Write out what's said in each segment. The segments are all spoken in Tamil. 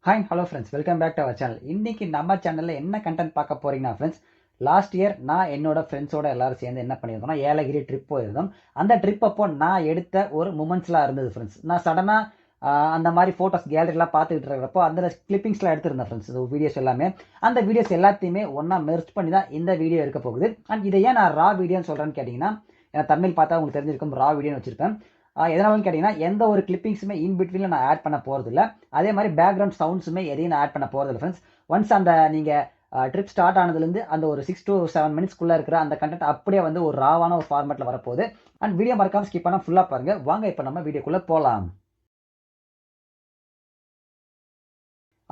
Hi hello friends, welcome back to our channel. இன்னைக்கு நம்ம சேனலில் என்ன கண்டென்ட் பார்க்க போறீங்கன்னா ஃப்ரெண்ட்ஸ், லாஸ்ட் இயர் நான் என்னோட ஃப்ரெண்ட்ஸோட எல்லாரும் சேர்ந்து என்ன பண்ணியிருந்தோம்னா ஏலகிரி ட்ரிப் போயிருந்தோம். அந்த ட்ரிப் அப்போ நான் எடுத்த ஒரு மூமெண்ட்ஸ்லாம் இருந்தது ஃப்ரெண்ட்ஸ். நான் சடனாக அந்த மாதிரி ஃபோட்டோஸ் கேலரிலாம் பார்த்துக்கிட்டு இருக்கிறப்போ அந்த கிளிப்பிங்ஸ்லாம் எடுத்திருந்தேன் ஃப்ரெண்ட்ஸ். இந்த வீடியோஸ் எல்லாமே அந்த வீடியோஸ் எல்லாத்தையுமே ஒன்றா மெர்ஜ் பண்ணி தான் இந்த வீடியோ இருக்க போகுது. அண்ட் இதை ஏன் நான் ரா வீடியோன்னு சொல்கிறேன்னு கேட்டிங்கன்னா, தமிழ் பார்த்தா உங்களுக்கு தெரிஞ்சிருக்கும், ரா வீடியோன்னு வச்சுருப்பேன். எதனாலன்னு கேட்டிங்கன்னா, எந்த ஒரு கிளிப்பிங்ஸுமே இன் பிட்வீனில் நான் ஆட் பண்ண போகிறதில்ல. அதே மாதிரி பேக்ரவுண்ட் சவுண்ட்ஸுமே எதையும் நான் ஆட் பண்ண போகிறதில்ல ஃப்ரெண்ட்ஸ். ஒன்ஸ் அந்த நீங்கள் ட்ரிப் ஸ்டார்ட் ஆனதுலேருந்து அந்த ஒரு 6 to 7 மினிட்ஸ்க்குள்ளே இருக்கிற அந்த கண்டென்ட் அப்படியே வந்து ஒரு ராவான ஒரு ஃபார்மேட்டில் வரப்போகுது. அண்ட் வீடியோ மறக்காமல் ஸ்கிப் பண்ணால் ஃபுல்லாக பாருங்கள். வாங்க இப்போ நம்ம வீடியோக்குள்ளே போகலாம்.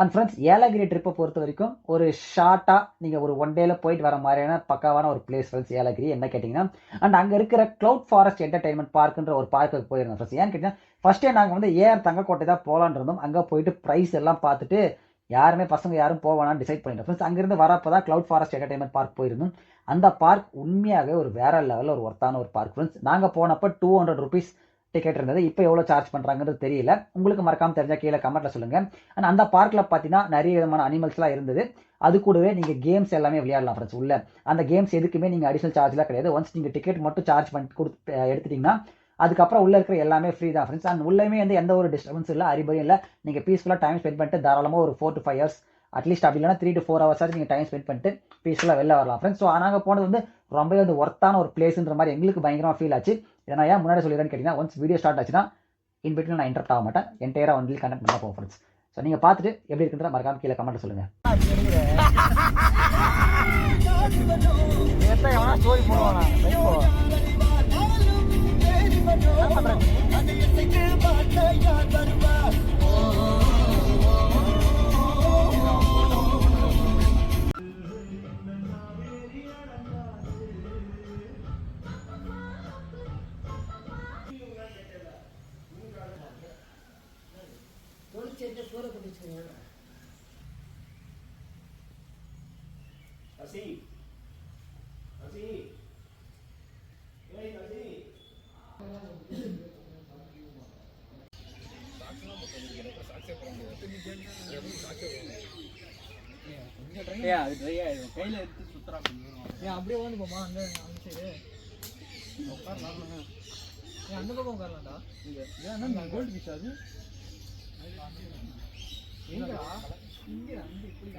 அண்ட் ஃப்ரெண்ட்ஸ், ஏலகிரி ட்ரிப்பை பொறுத்த வரைக்கும் ஒரு ஷார்ட்டாக நீங்கள் ஒரு ஒன் டேல போயிட்டு வர மாதிரியான பக்காவான ஒரு பிளேஸ் ஃப்ரெண்ட்ஸ் ஏலகிரி. என்ன கேட்டிங்கன்னா, அண்ட் அங்கே இருக்கிற க்ளவுட் ஃபாரஸ்ட் என்டர்டைன்மெண்ட் பார்க்குன்ற ஒரு பார்க்குக்கு போயிருந்தோம் ஃப்ரெண்ட்ஸ். ஏன்னு கேட்டிங்கன்னா, ஃபஸ்ட்டே நாங்கள் வந்து ஏஆர் தங்கக்கோட்டை தான் போகலான்னு இருந்தோம். அங்கே போயிட்டு ப்ரைஸ் எல்லாம் பார்த்துட்டு யாருமே பசங்க யாரும் போவானான்னு டிசைட் பண்ணிட்டோம் ஃப்ரெண்ட்ஸ். அங்கேருந்து வரப்போ தான் க்ளவுட் ஃபாரஸ்ட் என்டர்டைன்மெண்ட் பார்க் போயிருந்தோம். அந்த பார்க் உண்மையாகவே ஒரு வேற லெவலில் ஒரு ஒர்த்தான ஒரு பார்க் ஃப்ரெண்ட்ஸ். நாங்கள் போனப்போ 200 ருபீஸ் டிக்கெட் இருந்தது. இப்போ எவ்வளோ சார்ஜ் பண்ணுறாங்கிறது தெரியல. உங்களுக்கு மறக்காமல் தெரிஞ்சால் கீழே கமெண்ட்டில் சொல்லுங்கள். அண்ட் அந்த பார்க்கில் பார்த்தீங்கன்னா நிறைய விதமான அனிமல்ஸ்லாம் இருந்தது. அது கூடவே நீங்கள் கேம்ஸ் எல்லாமே விளையாடலாம் ஃப்ரெண்ட்ஸ். உள்ள அந்த கேம்ஸ் எதுக்குமே நீங்கள் அடிஷனல் சார்ஜ்லாம் கிடையாது. ஒன்ஸ் நீங்கள் டிக்கெட் மட்டும் சார்ஜ் பண்ணி எடுத்துட்டிங்கன்னா அதுக்கப்புறம் உள்ளே இருக்கிற எல்லாமே ஃப்ரீ தான் ஃப்ரெண்ட்ஸ். அண்ட் உள்ளேயுமே வந்து எந்த ஒரு டிஸ்டர்பன்ஸ் இல்லை, அறிபறியும் இல்லை. நீங்கள் பீஸ்ஃபுல்லாக டைம் ஸ்பெண்ட் பண்ணிட்டு தாராளமாக ஒரு 4 to 5 ஹவர்ஸ் அட்லீஸ்ட் அப்படி இல்லைனா 3 to 4 ஹவர்ஸ் நீங்கள் டைம் ஸ்பெண்ட் பண்ணிட்டு பீஸ்ஃபுல்லாக வெளில வரலாம் ஃப்ரெண்ட்ஸ். ஸோ நாங்கள் போனது வந்து ரொம்பவே வந்து ஒர்த்தான ஒரு பிளேஸ்ன்ற மாதிரி எங்களுக்கு பயங்கரமாக ஃபீல் ஆச்சு. இதை நான் ஏன் முன்னாடி சொல்லிடுறேன்னு கேட்டிங்கன்னா, ஒன்ஸ் வீடியோ ஸ்டார்ட் ஆச்சுன்னா இன் பிட்வீன் நான் இன்டரப்ட் ஆக மாட்டேன். என்டையராக ஒன்லி கண்டென்ட் பண்ண போகும் ஃப்ரெண்ட்ஸ். ஸோ நீங்கள் பார்த்துட்டு எப்படி இருக்குன்ற மறக்காம கீழே கமெண்ட்டில் சொல்லுங்கள். அப்படியே வந்து போமா அந்த சைடு உட்காரலாம். அந்த பக்கம் உட்காரலாம்டா. இங்க கோல்டு ஃபிஷ் அது எங்கடா? இங்க அந்த இப்படி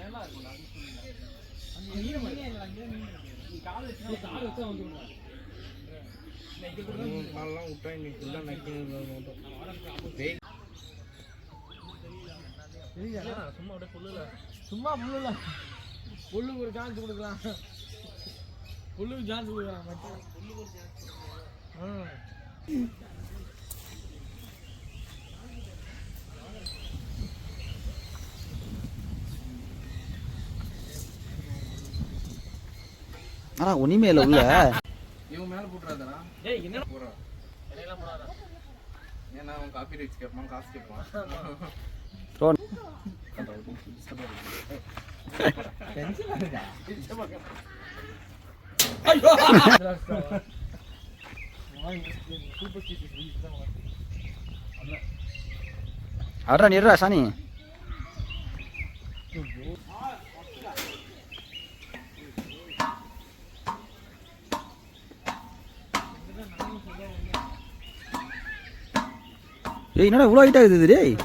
நல்லா இருக்கும்டா. அந்த ஈரம் அங்க நீ கால் வச்சா வந்துடுடா. கால்லாம் விட்டா இன்னைக்கு ஃபுல்லா நக்கிங்க. சும்மா அப்படியே புல்லுல புல்லுக்கு ஒரு சான்ஸ் கொடுக்கலாம். புல்லுக்கு சான்ஸ் கொடுக்கலாம். ஆனால் ஒன்றுமே இல்லை உள்ள. இவன் மேலே போட்டுறாதா? ஏய் என்ன போடுறா? என்னையெல்லாம் போடாதா? ஏன்னா அவன் காப்பி ரைட்ஸ் கேட்பான், காசு கேட்பான். அட்ரா நிறா சாணி. ஏய் என்னடா இவ்வளோ ஹைட் ஆகுது டேய்.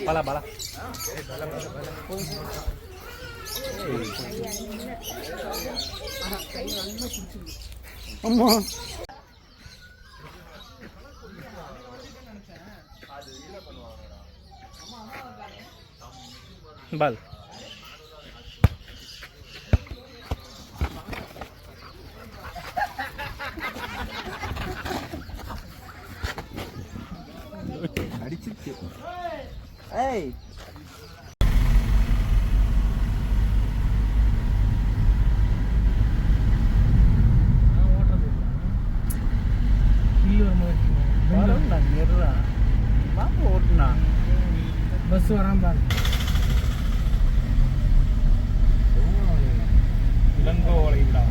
பலா பலா அம்மா பால் அடிச்சிருச்சு. ஏய் ஓட்டுனா பஸ் வராம பாரு. இளங்கோ வளைவுடா.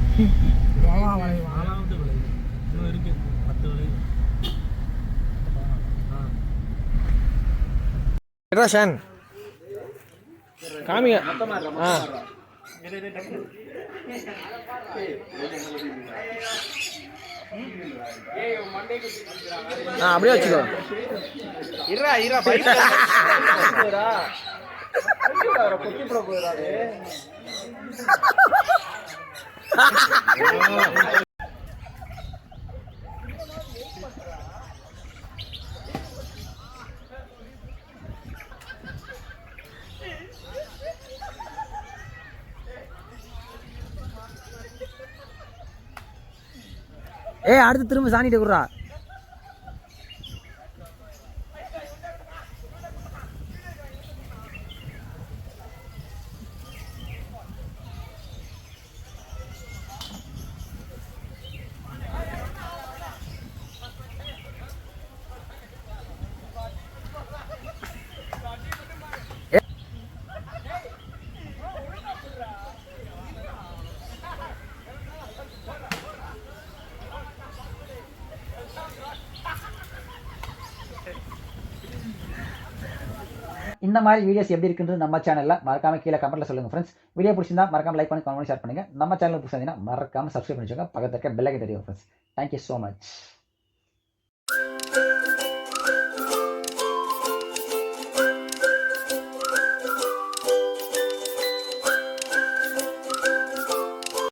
கோவா வளைவு 4வது வளைவு இன்னும் இருக்கு 10 வளைவு. ஷான் காமிங்க. அப்படியே வச்சுக்கோ. இரா இரா பைக் கொத்தி போட போயிடாது. அடுத்து திரும்ப சாணிட்டு குடுறா. இந்த மாதிரி வீடியோஸ் எப்படி இருக்குன்றது நம்ம சேனல்ல மறக்காம கீழே கமெண்ட்ல சொல்லுங்க ஃப்ரெண்ட்ஸ். வீடியோ பிடிச்சிருந்தா மறக்காம லைக் பண்ணி கமெண்ட் ஷேர் பண்ணுங்க. நம்ம சேனல் புதுசாக பக்கத்துல இருக்க பெல் ஐக்கன் தெரியும் ஃப்ரெண்ட்ஸ். Thank you so much.